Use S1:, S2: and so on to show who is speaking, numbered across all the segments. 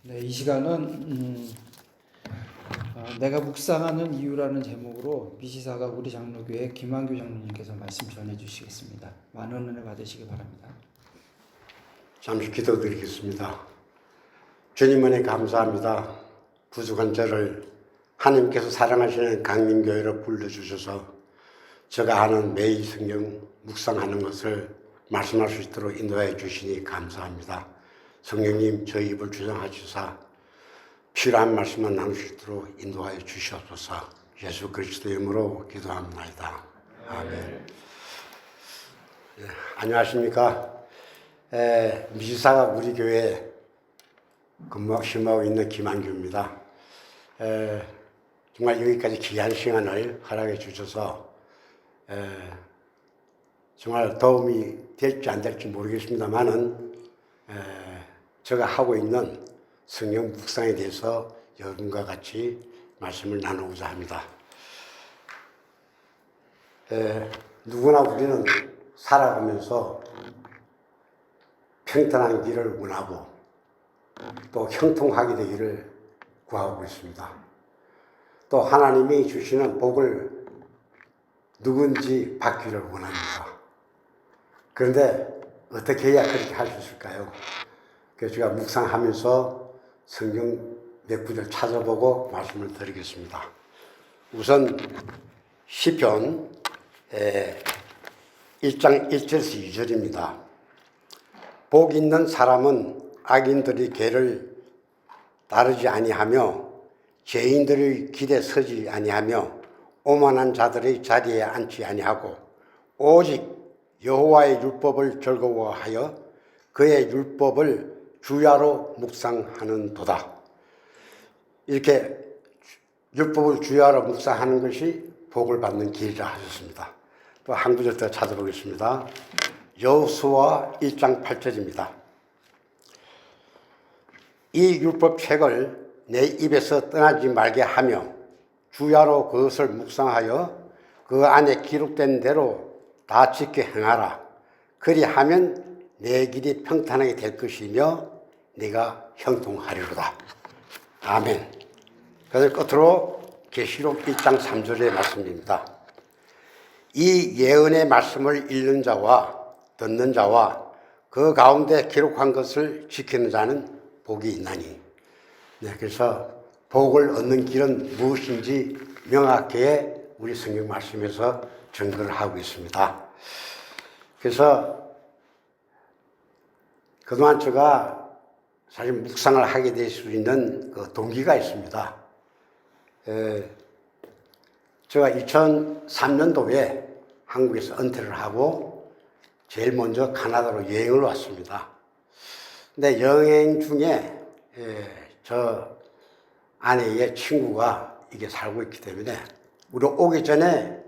S1: 네, 이 시간은 내가 묵상하는 이유라는 제목으로 미시사가 우리 장로교회 김한규 장로님께서 말씀 전해 주시겠습니다. 많은 은혜 받으시기 바랍니다.
S2: 잠시 기도드리겠습니다. 주님 은혜 감사합니다. 부족한 저를 하나님께서 사랑하시는 강림교회로 불러주셔서 제가 하는 매일 성경 묵상하는 것을 말씀할 수 있도록 인도해 주시니 감사합니다. 성령님 저희 입을 주장하시사 필요한 말씀만 나눌 수 있도록 인도하여 주시옵소서. 예수 그리스도 이름으로 기도합니다. 아멘. 안녕하십니까. 미시사가 우리 교회에 근무하고 있는 김한규입니다. 정말 여기까지 귀한 시간을 허락해 주셔서 정말 도움이 될지 안 될지 모르겠습니다만은 제가 하고 있는 성경 묵상에 대해서 여러분과 같이 말씀을 나누고자 합니다. 누구나 우리는 살아가면서 평탄한 길을 원하고 또 형통하게 되기를 구하고 있습니다. 또 하나님이 주시는 복을 누군지 받기를 원합니다. 그런데 어떻게 해야 그렇게 할 수 있을까요? 그래서 제가 묵상하면서 성경 몇 구절 찾아보고 말씀을 드리겠습니다. 우선 시편 1장 1절에서 2절입니다. 복 있는 사람은 악인들의 궤를 따르지 아니하며 죄인들의 길에 서지 아니하며 오만한 자들의 자리에 앉지 아니하고 오직 여호와의 율법을 즐거워하여 그의 율법을 주야로 묵상하는도다. 이렇게 율법을 주야로 묵상하는 것이 복을 받는 길이라 하셨습니다. 또 한 구절 더 찾아보겠습니다. 여호수아 1장 8절입니다. 이 율법책을 내 입에서 떠나지 말게 하며 주야로 그것을 묵상하여 그 안에 기록된 대로 다 지켜 행하라. 그리하면 내 길이 평탄하게 될 것이며 네가 형통하리로다. 아멘. 그래서 끝으로 계시록 1장 3절의 말씀입니다. 이 예언의 말씀을 읽는 자와 듣는 자와 그 가운데 기록한 것을 지키는 자는 복이 있나니. 네, 그래서 복을 얻는 길은 무엇인지 명확하게 우리 성경 말씀에서 증거를 하고 있습니다. 그래서 그동안 제가 사실 묵상을 하게 될 수 있는 그 동기가 있습니다. 제가 2003년도에 한국에서 은퇴를 하고 제일 먼저 카나다로 여행을 왔습니다. 근데 여행 중에 저 아내의 친구가 이게 살고 있기 때문에 우리 오기 전에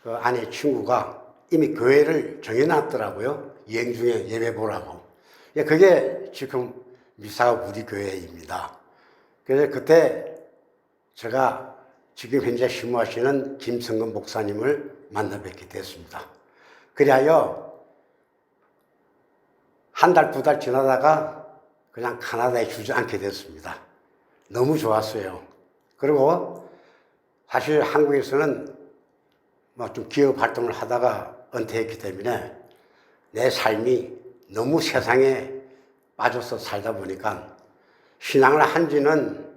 S2: 그 아내의 친구가 이미 교회를 정해놨더라고요. 여행 중에 예배 보라고. 그게 지금 미사가 우리 교회입니다. 그래서 그때 제가 지금 현재 심무하시는 김성근 목사님을 만나 뵙게 됐습니다. 그리하여 한 달, 두 달 지나다가 그냥 카나다에 주저앉게 됐습니다. 너무 좋았어요. 그리고 사실 한국에서는 뭐 좀 기업 활동을 하다가 은퇴했기 때문에 내 삶이 너무 세상에 빠져서 살다 보니까 신앙을 한 지는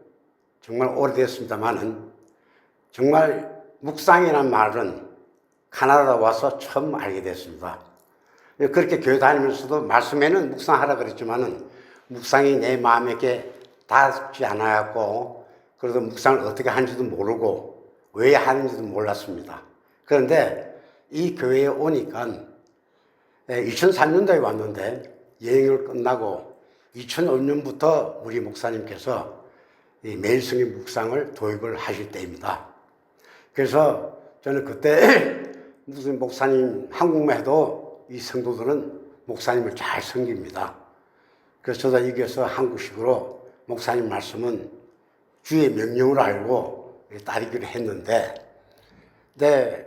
S2: 정말 오래됐습니다만은 정말 묵상이라는 말은 카나다 와서 처음 알게 됐습니다. 그렇게 교회 다니면서도 말씀에는 묵상하라 그랬지만은 묵상이 내 마음에게 닿지 않아갖고 그래도 묵상을 어떻게 하는지도 모르고 왜 하는지도 몰랐습니다. 그런데 이 교회에 오니까 2003년도에 왔는데 여행을 끝나고 2005년부터 우리 목사님께서 매일 성경 묵상을 도입을 하실 때입니다. 그래서 저는 그때 무슨 목사님 한국만 해도 이 성도들은 목사님을 잘 섬깁니다. 그래서 저도 여기서 한국식으로 목사님 말씀은 주의 명령으로 알고 따르기로 했는데, 근데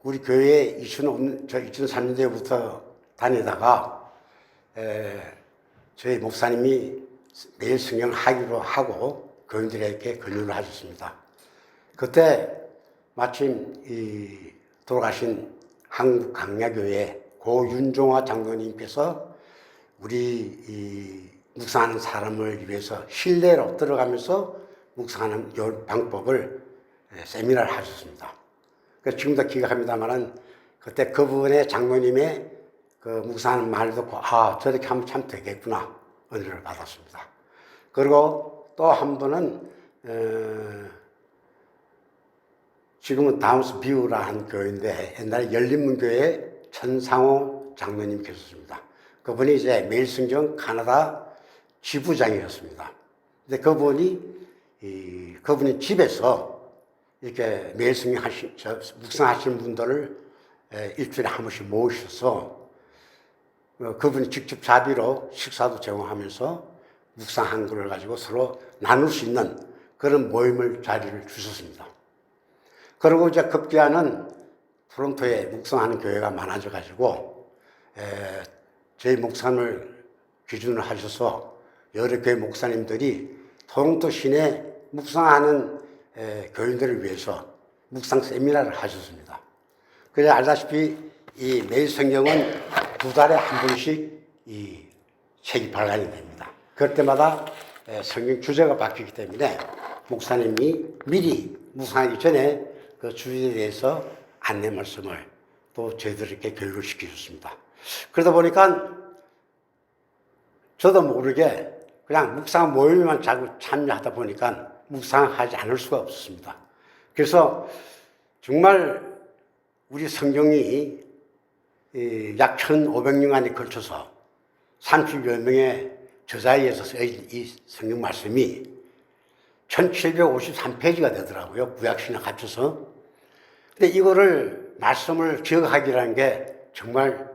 S2: 우리 교회에 2003년도부터 다니다가 저희 목사님이 매일 성경하기로 하고 교인들에게 권유를 하셨습니다. 그때 마침 이 돌아가신 한국 강야교회 고윤종화 장로님께서 우리 이 묵상하는 사람을 위해서 실내로 들어가면서 묵상하는 요 방법을 세미나를 하셨습니다. 그래서 지금도 기억합니다만은 그때 그분의 장로님의 그 묵상하는 말을 듣고 아 저렇게 하면 참 되겠구나 은혜를 받았습니다. 그리고 또 한 분은 지금은 다운스 비우라 한 교회인데 옛날에 열린문교회 천상호 장로님 계셨습니다. 그분이 이제 매일성경 카나다 지부장이었습니다. 근데 그분이 집에서 이렇게 매일성경 묵상하시는 분들을 일주일에 한 번씩 모으셔서 그분이 직접 자비로 식사도 제공하면서 묵상한 거를 가지고 서로 나눌 수 있는 그런 모임을 자리를 주셨습니다. 그리고 이제 급기야는 토론토에 묵상하는 교회가 많아져 가지고 저희 목사님을 기준으로 하셔서 여러 교회 목사님들이 토론토 시내 묵상하는 교인들을 위해서 묵상 세미나를 하셨습니다. 그래서 알다시피 이 매일 성경은 2달에 한 번씩 이 책이 발간이 됩니다. 그럴 때마다 성경 주제가 바뀌기 때문에 목사님이 미리 묵상하기 전에 그 주제에 대해서 안내 말씀을 또 저희들에게 교육을 시켜줬습니다. 그러다 보니까 저도 모르게 그냥 묵상 모임만 자꾸 참여하다 보니까 묵상하지 않을 수가 없었습니다. 그래서 정말 우리 성경이 약 1500년간에 걸쳐서 30여 명의 저자에 의해서 쓰여진 이 성경 말씀이 1753페이지가 되더라고요. 구약신약 합쳐서. 근데 이거를 말씀을 기억하기라는 게 정말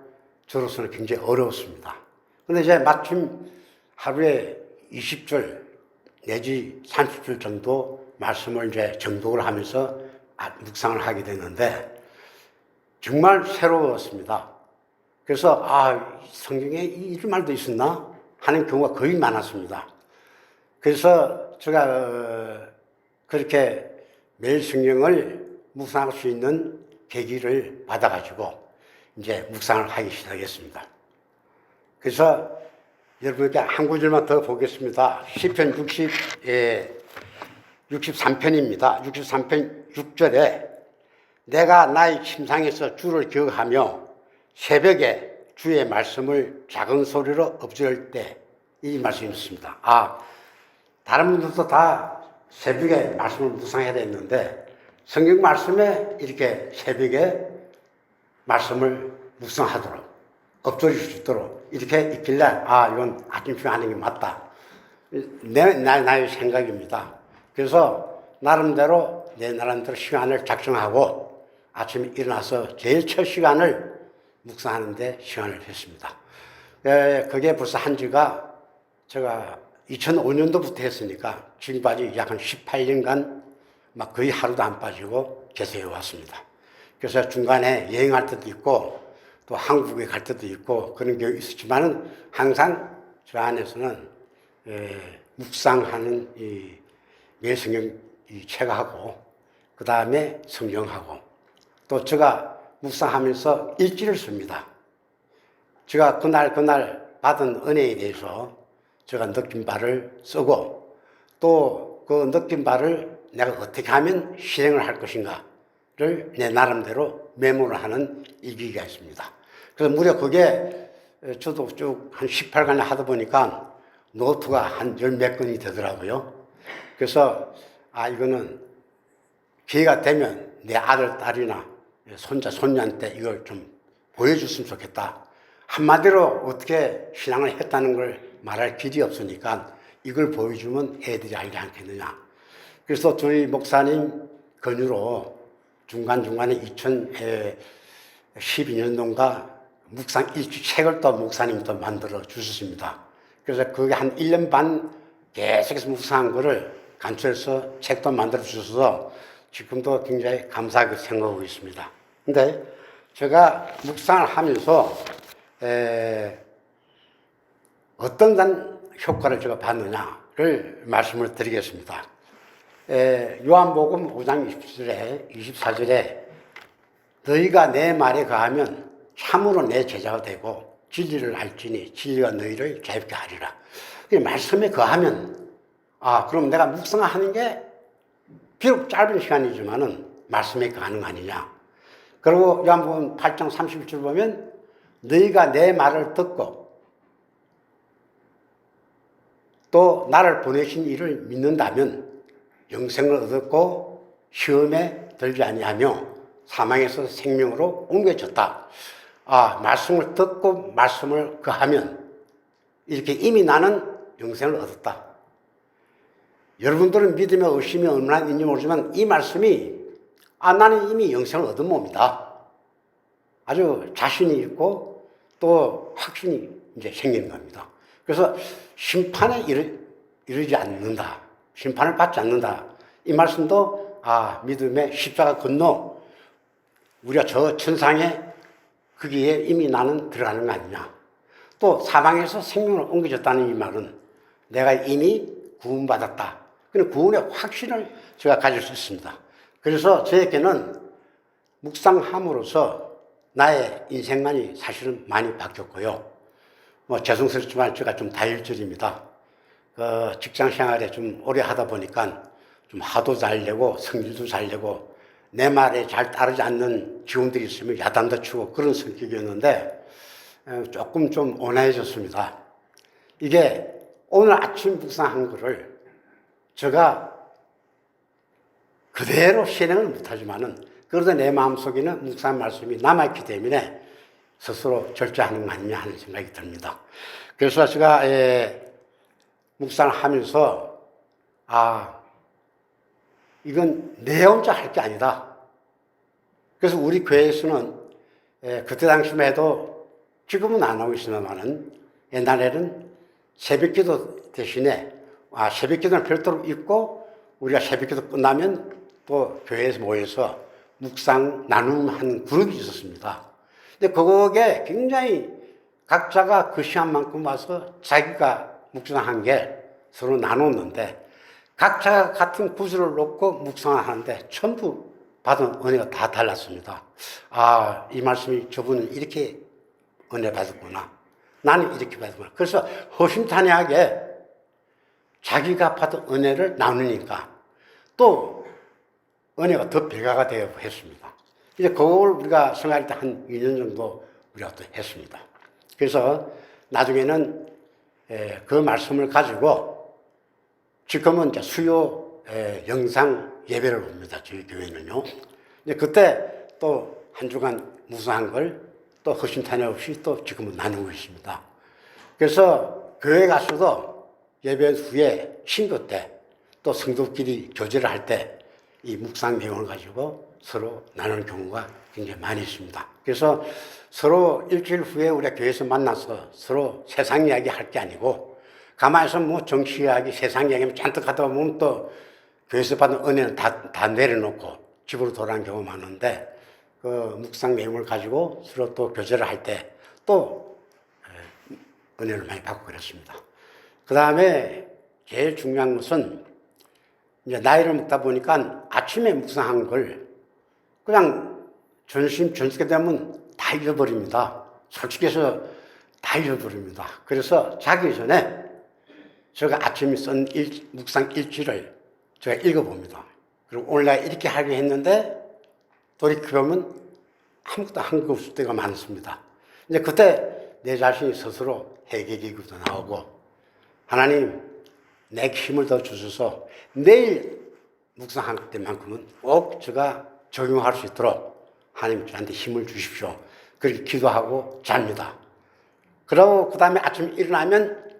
S2: 저로서는 굉장히 어려웠습니다. 근데 이제 마침 하루에 20줄 내지 30줄 정도 말씀을 이제 정독을 하면서 묵상을 하게 됐는데 정말 새로웠습니다. 그래서 성경에 이런 말도 있었나 하는 경우가 거의 많았습니다. 그래서 제가 그렇게 매일 성경을 묵상할 수 있는 계기를 받아가지고 이제 묵상을 하기 시작했습니다. 그래서 여러분께 한 구절만 더 보겠습니다. 시편 63편입니다. 63편 6절에 내가 나의 침상에서 주를 기억하며 새벽에 주의 말씀을 작은 소리로 엎드릴 때 이 말씀이 있습니다. 다른 분들도 다 새벽에 말씀을 묵상해야 되는데 성경 말씀에 이렇게 새벽에 말씀을 묵상하도록 엎드릴 수 있도록 이렇게 있길래 이건 아침쯤 하는 게 맞다. 나의 생각입니다. 그래서 내 나름대로 시간을 작정하고 아침에 일어나서 제일 첫 시간을 묵상하는데 시간을 했습니다. 그게 벌써 한 지가 제가 2005년도부터 했으니까 지금까지 약 한 18년간 막 거의 하루도 안 빠지고 계속 해왔습니다. 그래서 중간에 여행할 때도 있고 또 한국에 갈 때도 있고 그런 게 있었지만은 항상 저 안에서는 묵상하는 이 매성경 이 책하고 그 다음에 성경하고 또 제가 묵상하면서 일지를 씁니다. 제가 그날 받은 은혜에 대해서 제가 느낀 바를 쓰고 또 그 느낀 바를 내가 어떻게 하면 실행을 할 것인가를 내 나름대로 메모를 하는 일기가 있습니다. 그래서 무려 그게 저도 쭉 한 18간을 하다 보니까 노트가 한 열 몇 건이 되더라고요. 그래서 이거는 기회가 되면 내 아들, 딸이나 손자, 손녀한테 이걸 좀 보여줬으면 좋겠다. 한마디로 어떻게 신앙을 했다는 걸 말할 길이 없으니까 이걸 보여주면 애들이 알지 않겠느냐. 그래서 저희 목사님 권유로 중간중간에 2012년도인가 묵상 일주 책을 또 목사님 또 만들어 주셨습니다. 그래서 그게 한 1년 반 계속해서 묵상한 거를 간추해서 책도 만들어 주셔서 지금도 굉장히 감사하게 생각하고 있습니다. 근데 제가 묵상을 하면서 어떤 효과를 제가 받느냐를 말씀을 드리겠습니다. 요한복음 5장 24절에 너희가 내 말에 거하면 참으로 내 제자가 되고 진리를 알지니 진리가 너희를 자유케 하리라. 이 말씀에 거하면 그럼 내가 묵상하는 게 비록 짧은 시간이지만은 말씀에 거하는 거 아니냐. 그리고 요한복음 8장 31절 보면 너희가 내 말을 듣고 또 나를 보내신 이를 믿는다면 영생을 얻었고 시험에 들지 아니하며 사망에서 생명으로 옮겨졌다. 말씀을 듣고 말씀을 거하면 이렇게 이미 나는 영생을 얻었다. 여러분들은 믿음에 의심이 얼마나 있는지 모르지만 이 말씀이 나는 이미 영생을 얻은 몸이다. 아주 자신이 있고 또 확신이 이제 생기는 겁니다. 그래서 심판에 이르지 않는다. 심판을 받지 않는다. 이 말씀도 믿음의 십자가 건너 우리가 저 천상에 거기에 이미 나는 들어가는 거 아니냐. 또 사망에서 생명을 옮겨졌다는 이 말은 내가 이미 구원받았다. 그런 구원의 확신을 제가 가질 수 있습니다. 그래서 저에게는 묵상함으로써 나의 인생관이 사실은 많이 바뀌었고요. 죄송스럽지만 제가 좀 다혈질입니다. 직장 생활에 좀 오래 하다 보니까 좀 화도 잘 내고 성질도 잘 내고 내 말에 잘 따르지 않는 직원들이 있으면 야단도 치고 그런 성격이었는데 조금 좀 온화해졌습니다. 이게 오늘 아침 묵상한 거를 제가 그대로 실행을 못하지만은 그래도 내 마음속에는 묵상 말씀이 남아있기 때문에 스스로 절제하는 거 아니냐 하는 생각이 듭니다. 그래서 제가 묵상을 하면서 이건 내 혼자 할 게 아니다. 그래서 우리 교회에서는 그때 당시만 해도 지금은 안 하고 있습니다만은 옛날에는 새벽기도 대신에 새벽기도는 별도로 있고 우리가 새벽기도 끝나면 또 교회에서 모여서 묵상 나눔하는 그룹이 있었습니다. 근데 그게 굉장히 각자가 그 시간만큼 와서 자기가 묵상한 게 서로 나눴는데 각자가 같은 구슬을 놓고 묵상을 하는데 전부 받은 은혜가 다 달랐습니다. 이 말씀이 저분은 이렇게 은혜 받았구나. 나는 이렇게 받았구나. 그래서 허심탄회하게 자기가 받은 은혜를 나누니까 또 은혜가 더 배가가 되어 했습니다. 이제 그걸 우리가 생활할 때 한 2년 정도 우리가 또 했습니다. 그래서 나중에는 그 말씀을 가지고 지금은 이제 수요 영상 예배를 봅니다. 저희 교회는요. 근데 그때 또 한 주간 묵상한 걸 또 허심탄회 없이 또 지금은 나누고 있습니다. 그래서 교회 가서도 예배 후에 신고 때 또 성도끼리 교제를 할 때 이 묵상 내용을 가지고 서로 나누는 경우가 굉장히 많이 있습니다. 그래서 서로 일주일 후에 우리가 교회에서 만나서 서로 세상 이야기 할 게 아니고 가만히 있으면 정치 이야기, 세상 이야기면 잔뜩 하다 보면 또 교회에서 받은 은혜는 다 내려놓고 집으로 돌아가는 경우가 많은데 그 묵상 내용을 가지고 서로 또 교제를 할 때 또 은혜를 많이 받고 그랬습니다. 그 다음에 제일 중요한 것은 이제 나이를 먹다 보니까 아침에 묵상한 걸 그냥 저녁에 되면 다 잊어버립니다. 솔직히 해서 다 잊어버립니다. 그래서 자기 전에 제가 아침에 쓴 묵상 일지를 제가 읽어봅니다. 그리고 오늘 내가 이렇게 하려 했는데 돌이켜보면 아무것도 한 거 없을 때가 많습니다. 이제 그때 내 자신이 스스로 회개기구도 나오고 하나님 내 힘을 더 주셔서 내일 묵상할 때만큼은 꼭 제가 적용할 수 있도록 하나님 저한테 힘을 주십시오. 그렇게 기도하고 잡니다. 그러고 그 다음에 아침에 일어나면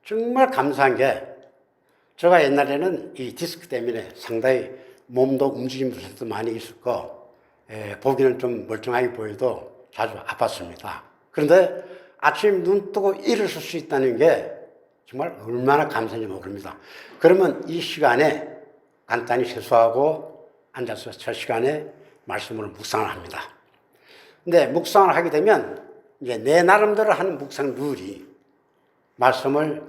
S2: 정말 감사한 게 제가 옛날에는 이 디스크 때문에 상당히 몸도 움직임 불편도 많이 있었고 보기는 좀 멀쩡하게 보여도 자주 아팠습니다. 그런데 아침 눈 뜨고 일어설 수 있다는 게 정말 얼마나 감사한지 모릅니다. 그러면 이 시간에 간단히 세수하고 앉아서 저 시간에 말씀으로 묵상을 합니다. 근데 묵상을 하게 되면 이제 내 나름대로 하는 묵상 룰이 말씀을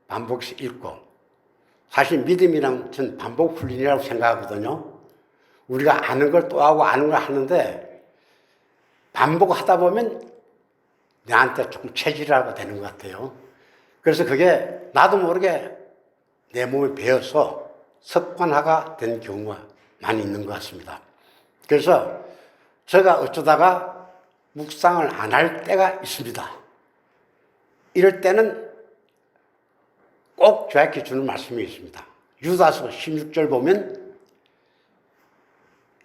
S2: 반복씩 읽고, 사실 믿음이란 전 반복 훈련이라고 생각하거든요. 우리가 아는 걸 또 하고 아는 걸 하는데 반복하다 보면 내한테 조금 체질화가 되는 것 같아요. 그래서 그게 나도 모르게 내 몸에 배어서 습관화가 된 경우가 많이 있는 것 같습니다. 그래서 제가 어쩌다가 묵상을 안 할 때가 있습니다. 이럴 때는 꼭 저에게 주는 말씀이 있습니다. 유다서 16절 보면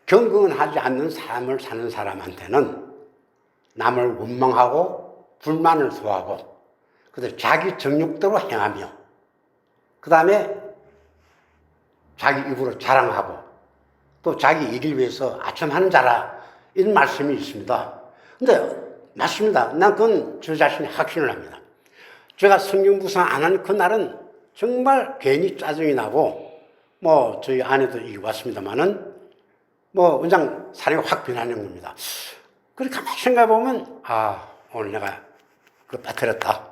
S2: 경건하지 않는 삶을 사는 사람한테는 남을 원망하고 불만을 토하고 그다음에 자기 정욕대로 행하며 그 다음에 자기 입으로 자랑하고 또 자기 일을 위해서 아첨하는 자라 이런 말씀이 있습니다. 근데 맞습니다. 난 그건 저 자신이 확신을 합니다. 제가 성경 묵상 안 하는 그날은 정말 괜히 짜증이 나고 뭐 저희 아내도 이기 왔습니다만은 뭐 원장 사람이 확 변하는 겁니다. 그렇게 가만히 생각해 보면 오늘 내가 그거 빠뜨렸다.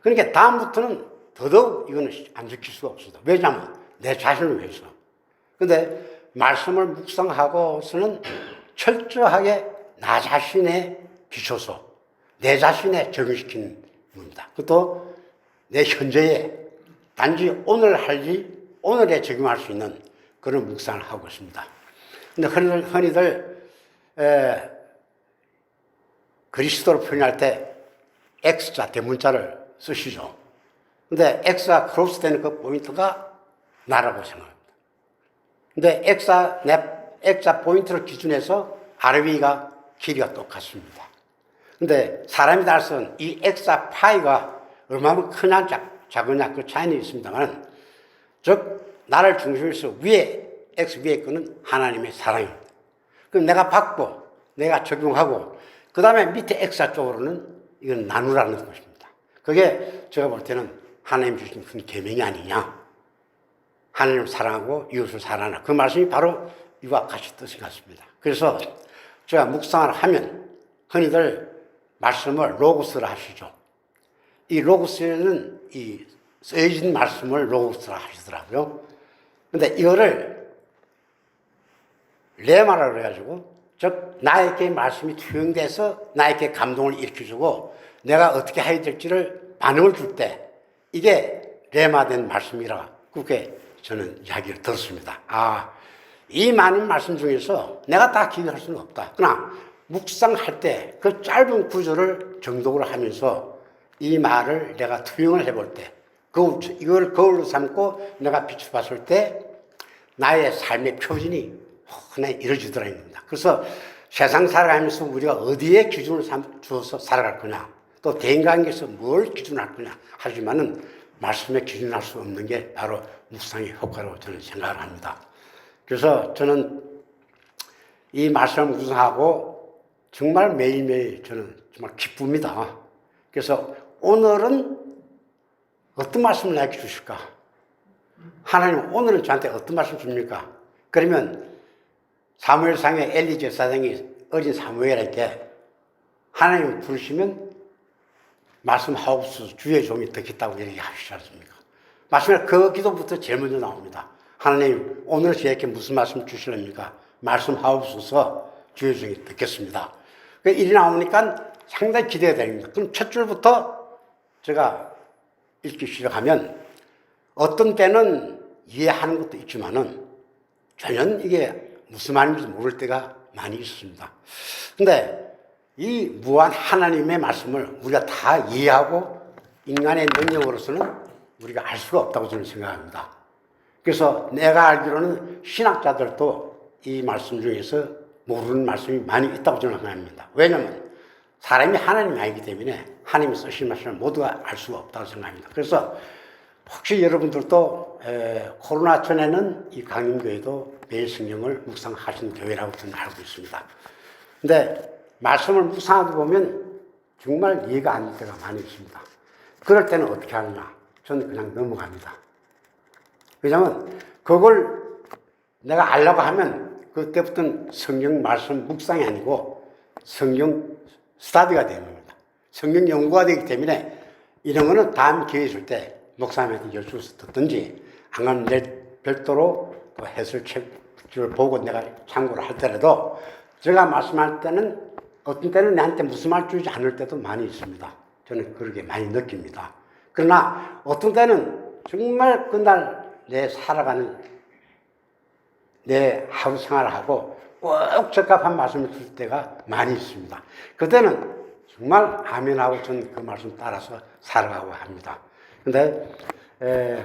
S2: 그러니까 다음부터는 더더욱 이거는 안 지킬 수가 없습니다. 왜냐하면 내 자신을 위해서. 근데 말씀을 묵상하고서는 철저하게 나 자신에 비춰서 내 자신에 적용시키는 겁니다. 그것도 내 현재에 단지 오늘 할 일, 오늘에 적용할 수 있는 그런 묵상을 하고 있습니다. 근데 흔히들 그리스도를 표현할 때 X자 대문자를 쓰시죠. 근데 X가 크로스되는 그 포인트가 나라고 생각합니다. 근데 X자 포인트를 기준해서 아래 위가 길이가 똑같습니다. 근데 사람이 달선 이 X자 파이가 얼마나 크냐 작으냐 그 차이는 있습니다만 즉 나를 중심으로 해서 위에 X 위에 거는 하나님의 사랑입니다. 그럼 내가 받고 내가 적용하고 그 다음에 밑에 X자 쪽으로는 이건 나누라는 것입니다. 그게 제가 볼 때는 하나님 주신 큰 계명이 아니냐. 하나님을 사랑하고 이웃을 사랑하라. 그 말씀이 바로 이와 같이 뜻이 같습니다. 그래서 제가 묵상을 하면 흔히들 말씀을 로고스라 하시죠. 이 로고스는 이 쓰여진 말씀을 로고스라 하시더라고요. 근데 이거를 레마라 그래가지고 즉 나에게 말씀이 투영돼서 나에게 감동을 일으켜주고 내가 어떻게 해야 될지를 반응을 줄 때 이게 레마된 말씀이라 그렇게 저는 이야기를 들었습니다. 이 많은 말씀 중에서 내가 다 기억할 수는 없다. 그러나 묵상할 때 그 짧은 구절을 정독을 하면서 이 말을 내가 투영을 해볼 때 이걸 거울로 삼고 내가 비춰봤을 때 나의 삶의 표준이 흔히 이루어지더라는 겁니다. 그래서 세상 살아가면서 우리가 어디에 기준을 주어서 살아갈 거냐 또 대인관계에서 뭘 기준할 거냐 하지만은 말씀에 기준할 수 없는 게 바로 묵상의 효과라고 저는 생각을 합니다. 그래서 저는 이 말씀을 묵상하고 정말 매일매일 저는 정말 기쁩니다. 그래서 오늘은 어떤 말씀을 나에게 주실까? 하나님 오늘은 저한테 어떤 말씀 줍니까? 그러면 사무엘상의 엘리 제사장이 어린 사무엘에게 하나님 부르시면 말씀하옵소서 주의 종이 듣겠다고 얘기하시지 않습니까? 말씀을 그 기도부터 제일 먼저 나옵니다. 하나님 오늘 저에게 무슨 말씀 주시렵니까? 말씀하옵소서 주의 종이 듣겠습니다. 그 일이 나오니까 상당히 기대가 됩니다. 그럼 첫 줄부터 제가 읽기 시작하면 어떤 때는 이해하는 것도 있지만은 전혀 이게 무슨 말인지 모를 때가 많이 있습니다. 근데 이 무한 하나님의 말씀을 우리가 다 이해하고 인간의 능력으로서는 우리가 알 수가 없다고 저는 생각합니다. 그래서 내가 알기로는 신학자들도 이 말씀 중에서 모르는 말씀이 많이 있다고 저는 생각합니다. 왜냐하면 사람이 하나님이 아니기 때문에 하나님이 쓰신 말씀을 모두가 알 수가 없다고 생각합니다. 그래서 혹시 여러분들도 코로나 전에는 이 강림교회도 매일 성경을 묵상하신 교회라고 저는 알고 있습니다. 근데 말씀을 묵상하다 보면 정말 이해가 안 될 때가 많이 있습니다. 그럴 때는 어떻게 하느냐? 저는 그냥 넘어갑니다. 왜냐하면 그걸 내가 알려고 하면 그때부터는 성경 말씀 묵상이 아니고 성경 스타디가 되는 겁니다. 성경 연구가 되기 때문에 이런 거는 다음 기회 줄 때 목사님한테 여쭈어서 듣든지 안 그러면 내 별도로 또 해설책을 보고 내가 참고를 할 때라도 제가 말씀할 때는 어떤 때는 내한테 무슨 말 주지 않을 때도 많이 있습니다. 저는 그렇게 많이 느낍니다. 그러나 어떤 때는 정말 그날 내 살아가는 내 하루 생활하고 꼭 적합한 말씀을 줄 때가 많이 있습니다. 그때는 정말 아멘하고 저는 그 말씀 따라서 살아가고 합니다. 근데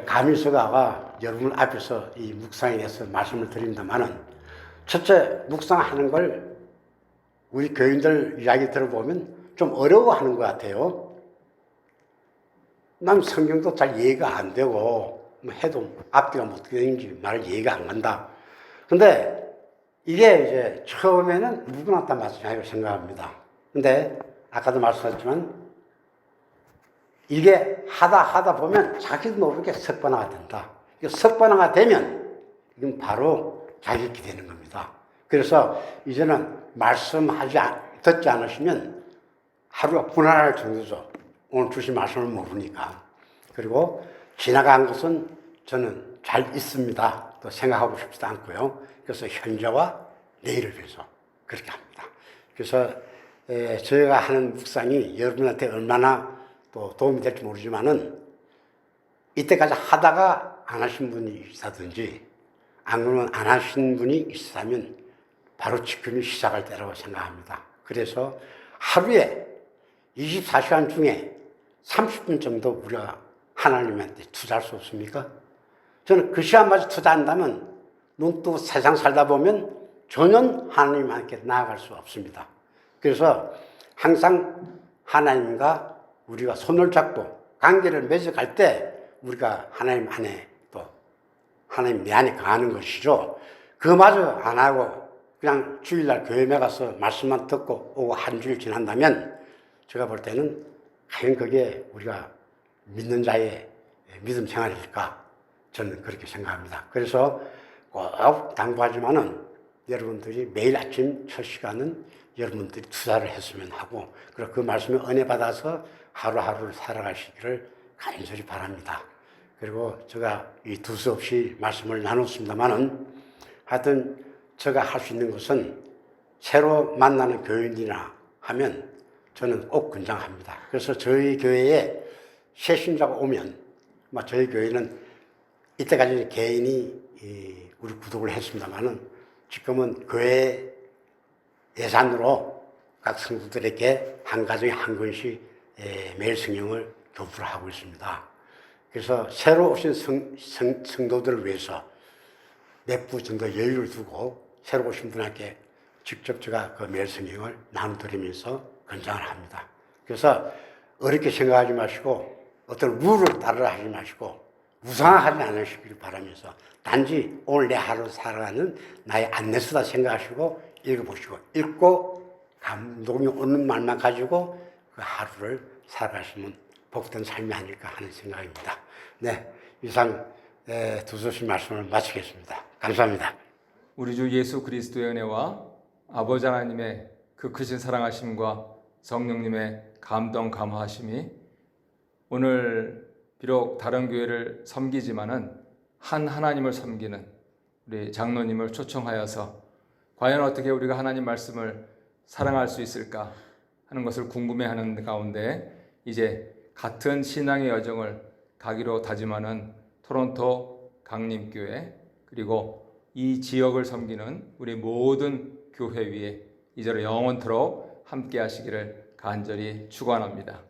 S2: 감리서가가 여러분 앞에서 이 묵상에 대해서 말씀을 드립니다만은 첫째 묵상하는 걸 우리 교인들 이야기 들어보면 좀 어려워하는 것 같아요. 난 성경도 잘 이해가 안 되고 뭐 해도 앞뒤가 어떻게 되는지 말 이해가 안 간다. 근데 이게 이제 처음에는 누구나 다 마찬가지라고 생각합니다. 근데 아까도 말씀하셨지만 이게 하다 보면 자기도 모르게 습관화가 된다. 습관화가 되면 이건 바로 자격이 되는 겁니다. 그래서 이제는 듣지 않으시면 하루가 분할할 정도죠. 오늘 주신 말씀을 모르니까. 그리고 지나간 것은 저는 잘 있습니다. 또 생각하고 싶지도 않고요. 그래서 현재와 내일을 위해서 그렇게 합니다. 그래서 저희가 하는 묵상이 여러분한테 얼마나 또 도움이 될지 모르지만은 이때까지 하다가 안 하신 분이 있다든지 안 그러면 안 하신 분이 있다면 바로 지금이 시작할 때라고 생각합니다. 그래서 하루에 24시간 중에 30분 정도 우리가 하나님한테 투자할 수 없습니까? 저는 그 시간마저 투자한다면 눈 뜨고 세상 살다 보면 전혀 하나님께 나아갈 수 없습니다. 그래서 항상 하나님과 우리가 손을 잡고 관계를 맺어갈 때 우리가 하나님 안에 또 하나님 내 안에 가는 것이죠. 그마저 안 하고 그냥 주일날 교회에 가서 말씀만 듣고 오고 한 주일 지난다면 제가 볼 때는 과연 그게 우리가 믿는 자의 믿음 생활일까? 저는 그렇게 생각합니다. 그래서 꼭 당부하지만은 여러분들이 매일 아침 첫 시간은 여러분들이 투자를 했으면 하고 그리고 그 말씀에 은혜 받아서 하루하루를 살아가시기를 간절히 바랍니다. 그리고 제가 이 두서없이 말씀을 나눴습니다만은 하여튼 제가 할 수 있는 것은 새로 만나는 교인이나 하면 저는 꼭 권장합니다. 그래서 저희 교회에 새 신자가 오면 저희 교회는 이때까지 개인이 우리 구독을 했습니다만은 지금은 교회 예산으로 각 성도들에게 한 가정에 한 권씩 매일 성경을 교부를 하고 있습니다. 그래서 새로 오신 성도들을 위해서 몇 부 정도 여유를 두고 새로 오신 분에게 직접 제가 그 매일 성경을 나눠드리면서 권장을 합니다. 그래서 어렵게 생각하지 마시고 어떤 룰을 따르라 하지 마시고 무상하지 않으시길 바라면서 단지 오늘 내 하루 살아가는 나의 안내서다 생각하시고 읽어보시고 읽고 감동이 오는 말만 가지고 그 하루를 살아가시면 복된 삶이 아닐까 하는 생각입니다. 네, 이상 두서씨 말씀을 마치겠습니다. 감사합니다.
S3: 우리 주 예수 그리스도의 은혜와 아버지 하나님의 그 크신 사랑하심과 성령님의 감동 감화하심이 오늘 비록 다른 교회를 섬기지만은 한 하나님을 섬기는 우리 장로님을 초청하여서 과연 어떻게 우리가 하나님 말씀을 사랑할 수 있을까 하는 것을 궁금해하는 가운데 이제 같은 신앙의 여정을 가기로 다짐하는 토론토 강림교회 그리고 이 지역을 섬기는 우리 모든 교회 위에 이제로 영원토록 함께 하시기를 간절히 축원합니다.